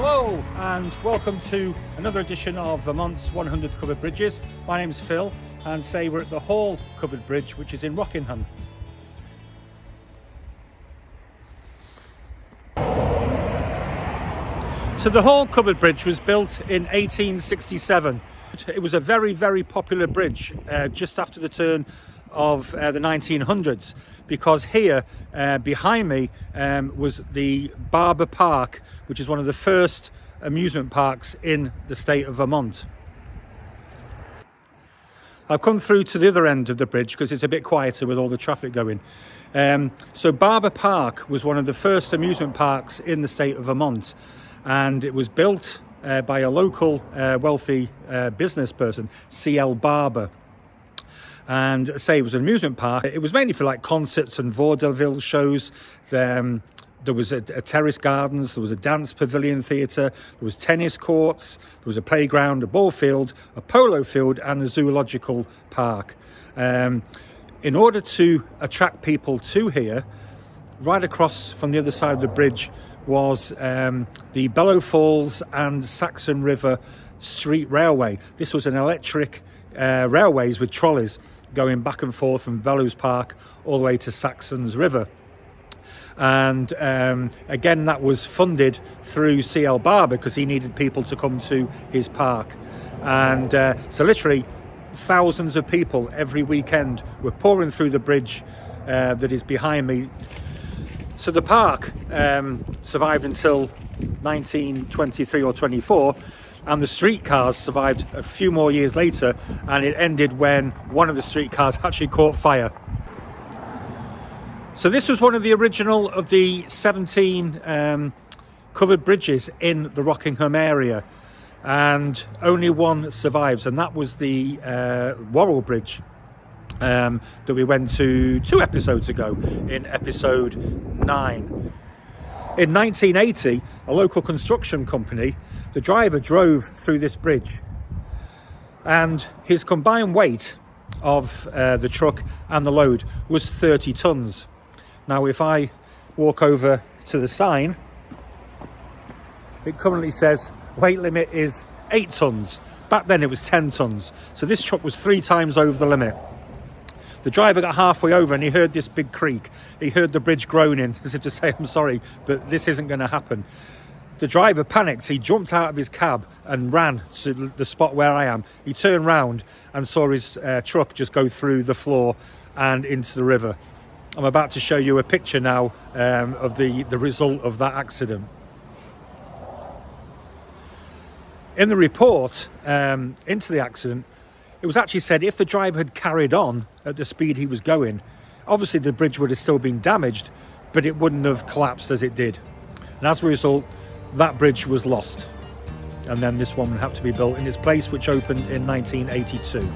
Hello and welcome to another edition of Vermont's 100 Covered Bridges. My name's Phil and today we're at the Hall Covered Bridge, which is in Rockingham. So the Hall Covered Bridge was built in 1867. It was a very popular bridge just after the turn of the 1900s, because here behind me was the Barber Park, which is one of the first amusement parks in the state of Vermont. I've come through to the other end of the bridge because it's a bit quieter with all the traffic going. So Barber Park was one of the first amusement parks in the state of Vermont, and it was built by a local wealthy business person, C.L. Barber. And say it was an amusement park. It was mainly for like concerts and vaudeville shows. There was a terrace gardens, there was a dance pavilion theatre, there was tennis courts, there was a playground, a ball field, a polo field and a zoological park. In order to attract people to here, right across from the other side of the bridge was the Bellow Falls and Saxon River Street Railway. This was an electric railways with trolleys going back and forth from Bellows Park all the way to Saxon's River. And again, that was funded through C.L. Barber because he needed people to come to his park. And so literally thousands of people every weekend were pouring through the bridge that is behind me. So the park survived until 1923 or 24, and the streetcars survived a few more years later, and it ended when one of the streetcars actually caught fire. So this was one of the original of the 17 covered bridges in the Rockingham area, and only one survives, and that was the Worrell Bridge that we went to 2 episodes ago, in episode 9. In 1980, a local construction company, the driver drove through this bridge, and his combined weight of the truck and the load was 30 tons. Now, if I walk over to the sign, it currently says weight limit is 8 tons. Back then it was 10 tons. So this truck was 3 times over the limit. The driver got halfway over and he heard this big creak. He heard the bridge groaning, as if to say, I'm sorry, but this isn't going to happen. The driver panicked. He jumped out of his cab and ran to the spot where I am. He turned round and saw his truck just go through the floor and into the river. I'm about to show you a picture now of the result of that accident. In the report into the accident, it was actually said if the driver had carried on at the speed he was going, obviously the bridge would have still been damaged, but it wouldn't have collapsed as it did. And as a result, that bridge was lost. And then this one would have to be built in its place, which opened in 1982.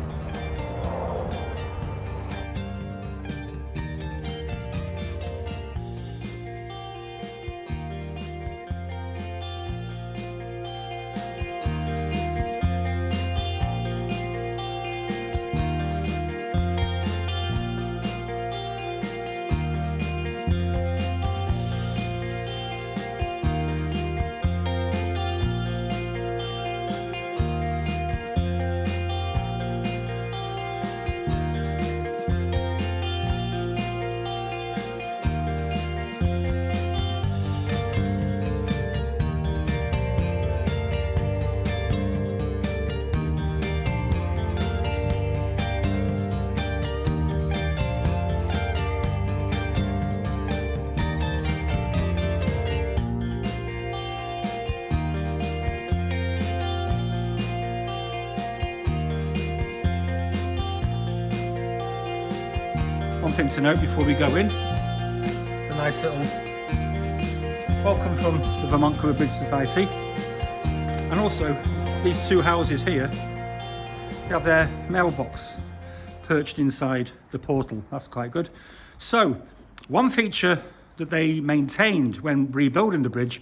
One thing to note before we go in, a nice little welcome from the Vermont Covered Bridge Society. And also these 2 houses here, they have their mailbox perched inside the portal. That's quite good. So one feature that they maintained when rebuilding the bridge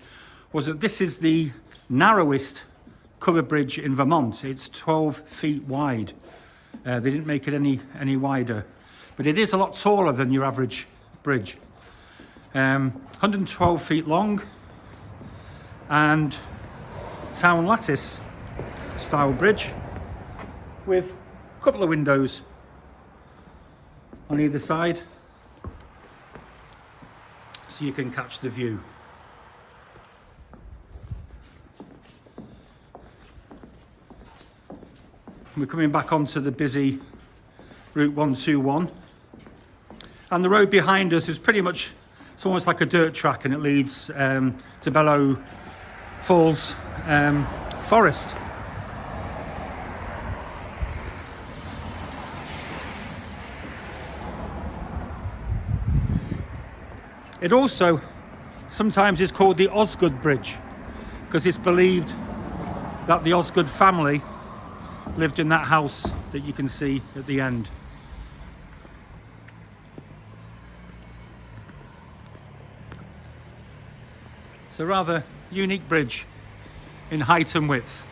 was that this is the narrowest covered bridge in Vermont. It's 12 feet wide. They didn't make it any wider, but it is a lot taller than your average bridge. 112 feet long and town lattice style bridge with a couple of windows on either side so you can catch the view. We're coming back onto the busy Route 121, and the road behind us is pretty much, it's almost like a dirt track, and it leads to Bellow Falls Forest. It also sometimes is called the Osgood Bridge because it's believed that the Osgood family lived in that house that you can see at the end. It's a rather unique bridge in height and width.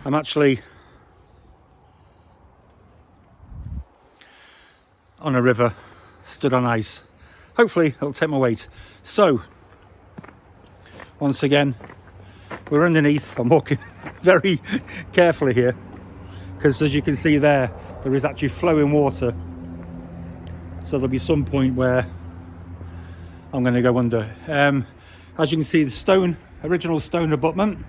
I'm actually on a river, stood on ice. Hopefully it'll take my weight. So, once again, we're underneath. I'm walking very carefully here because, as you can see there is actually flowing water. So there'll be some point where I'm going to go under. As you can see, the original stone abutment.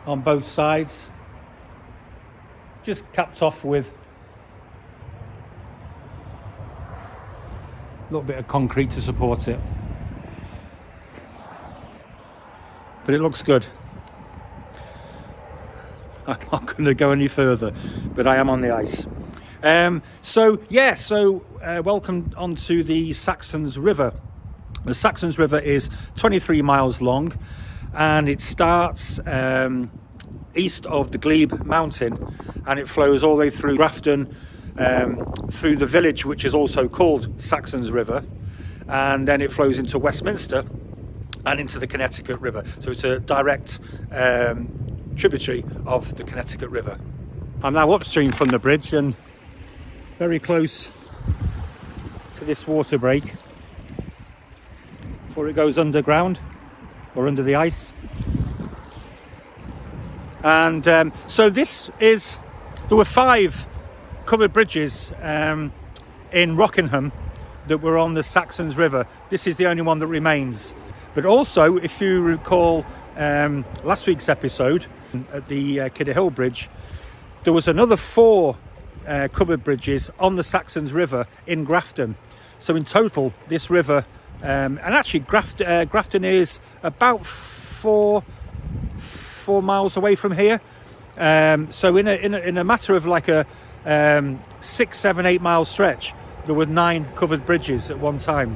On both sides, just capped off with a little bit of concrete to support it, but it looks good. I'm not going to go any further, but I am on the ice. Welcome onto the Saxons River. The Saxons River is 23 miles long, and it starts east of the Glebe Mountain, and it flows all the way through Grafton, through the village which is also called Saxons River, and then it flows into Westminster and into the Connecticut River. So it's a direct tributary of the Connecticut River. I'm now upstream from the bridge and very close to this water break before it goes underground or under the ice. And there were 5 covered bridges in Rockingham that were on the Saxons River. This is the only one that remains. But also, if you recall last week's episode at the Kidder Hill Bridge, there was another 4 covered bridges on the Saxons River in Grafton. So in total, this river, and actually Grafton is about 4 miles away from here. So in a matter of like a 6, 7, 8 mile stretch, there were 9 covered bridges at one time.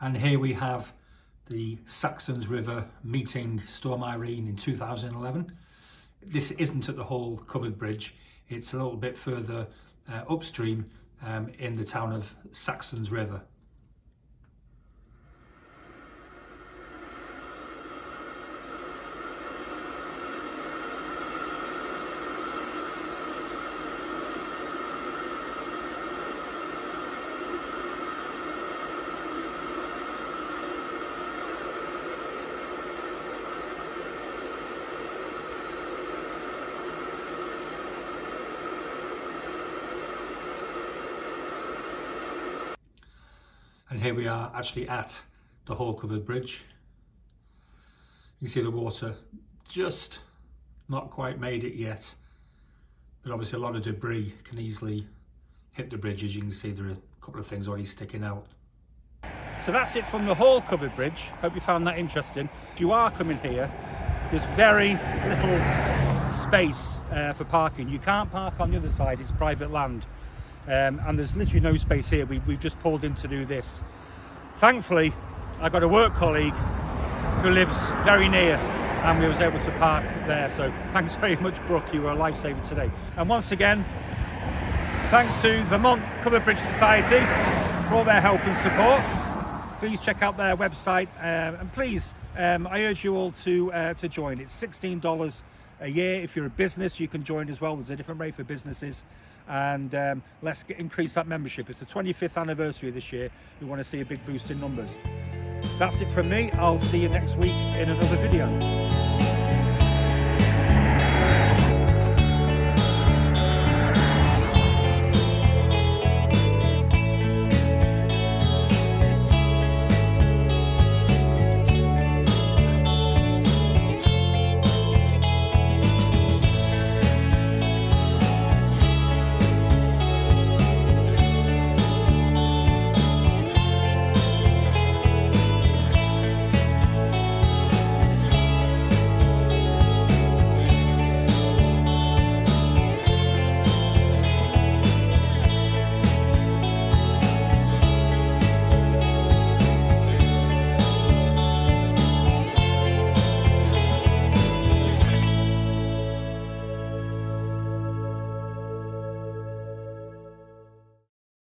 And here we have the Saxons River meeting Storm Irene in 2011. This isn't at the Hall covered bridge. It's a little bit further upstream in the town of Saxons River. And here we are actually at the Hall covered bridge. You can see the water just not quite made it yet, but obviously a lot of debris can easily hit the bridge. As you can see, there are a couple of things already sticking out. So that's it from the Hall covered bridge. Hope you found that interesting. If you are coming here, there's very little space for parking. You can't park on the other side, it's private land. And there's literally no space here. We've just pulled in to do this. Thankfully, I got a work colleague who lives very near, and we was able to park there. So thanks very much, Brooke. You were a lifesaver today. And once again, thanks to Vermont Covered Bridge Society for all their help and support. Please check out their website, and please, I urge you all to join. It's $16 a year. If you're a business, you can join as well. There's a different rate for businesses, and let's increase that membership. It's the 25th anniversary this year. We want to see a big boost in numbers. That's it from me. I'll see you next week in another video.